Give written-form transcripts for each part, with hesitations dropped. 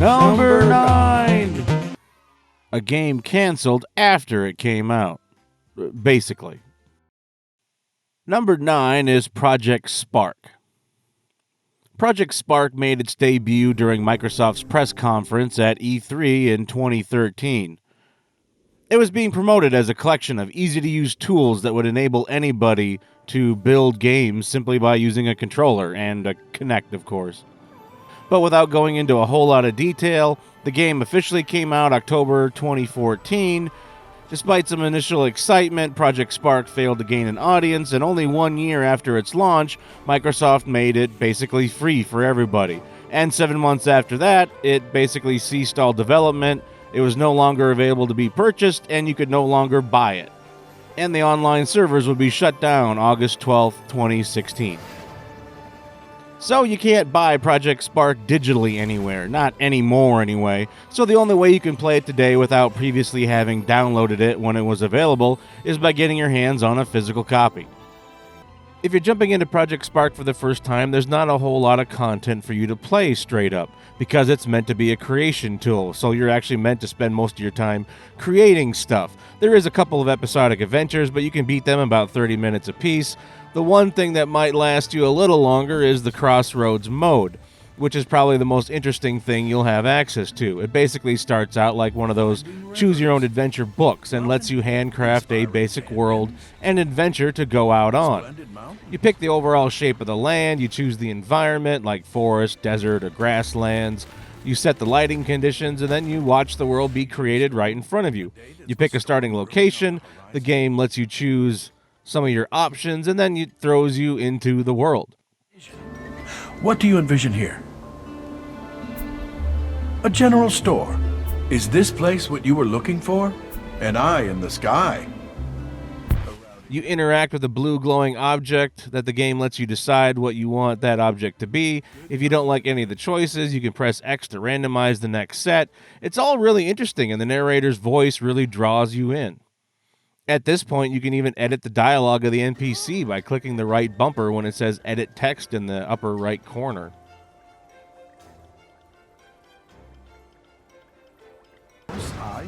Number 9! A game canceled after it came out. Basically. Number 9 is Project Spark. Project Spark made its debut during Microsoft's press conference at E3 in 2013. It was being promoted as a collection of easy-to-use tools that would enable anybody to build games simply by using a controller and a Kinect, of course. But without going into a whole lot of detail, the game officially came out October 2014. Despite some initial excitement, Project Spark failed to gain an audience, and only 1 year after its launch, Microsoft made it basically free for everybody. And 7 months after that, it basically ceased all development, it was no longer available to be purchased, and you could no longer buy it. And the online servers would be shut down August 12, 2016. So you can't buy Project Spark digitally anywhere, not anymore anyway, so the only way you can play it today without previously having downloaded it when it was available is by getting your hands on a physical copy. If you're jumping into Project Spark for the first time, there's not a whole lot of content for you to play straight up, because it's meant to be a creation tool, so you're actually meant to spend most of your time creating stuff. There is a couple of episodic adventures, but you can beat them about 30 minutes apiece. The one thing that might last you a little longer is the Crossroads mode, which is probably the most interesting thing you'll have access to. It basically starts out like one of those choose-your-own-adventure books and lets you handcraft a basic world and adventure to go out on. You pick the overall shape of the land, you choose the environment like forest, desert, or grasslands, you set the lighting conditions, and then you watch the world be created right in front of you. You pick a starting location, the game lets you choose some of your options, and then it throws you into the world. What do you envision here? A general store. Is this place what you were looking for? An eye in the sky. You interact with a blue glowing object that the game lets you decide what you want that object to be. If you don't like any of the choices, you can press X to randomize the next set. It's all really interesting, and the narrator's voice really draws you in. At this point, you can even edit the dialogue of the NPC by clicking the right bumper when it says Edit Text in the upper right corner.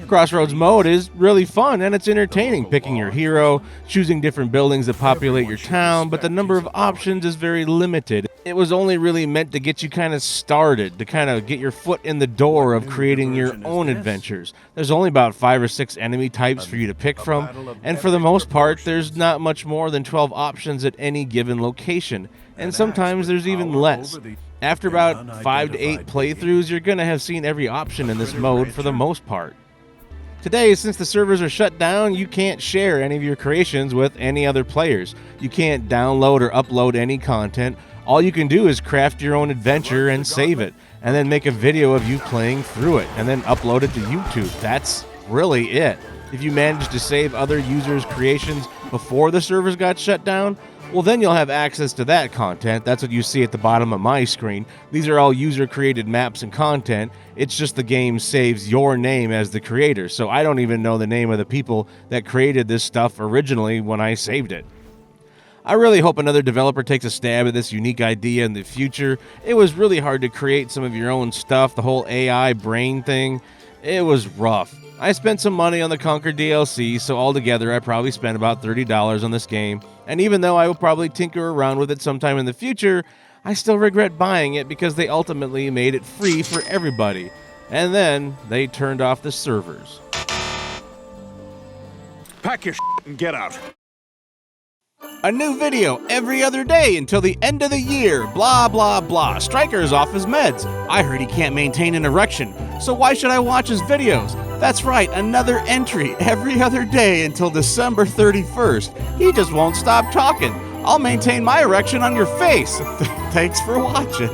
Crossroads mode is really fun and it's entertaining, picking your hero, choosing different buildings that populate your town, but the number of options is very limited. It was only really meant to get you kind of started, to kind of get your foot in the door of creating your own adventures. There's only about 5 or 6 enemy types for you to pick from, and for the most part, there's not much more than 12 options at any given location, and sometimes there's even less. After about 5 to 8 playthroughs, you're going to have seen every option in this mode for the most part. Today, since the servers are shut down, you can't share any of your creations with any other players. You can't download or upload any content. All you can do is craft your own adventure and save it, and then make a video of you playing through it, and then upload it to YouTube. That's really it. If you manage to save other users' creations before the servers got shut down, well, then you'll have access to that content. That's what you see at the bottom of my screen. These are all user-created maps and content. It's just the game saves your name as the creator, so I don't even know the name of the people that created this stuff originally when I saved it. I really hope another developer takes a stab at this unique idea in the future. It was really hard to create some of your own stuff, the whole AI brain thing. It was rough. I spent some money on the Conquer DLC, so altogether I probably spent about $30 on this game, and even though I will probably tinker around with it sometime in the future, I still regret buying it because they ultimately made it free for everybody, and then they turned off the servers. Pack your shit and get out. A new video every other day until the end of the year. Blah, blah, blah. Stryker's off his meds. I heard he can't maintain an erection, so why should I watch his videos? That's right, another entry every other day until December 31st. He just won't stop talking. I'll maintain my erection on your face. Thanks for watching.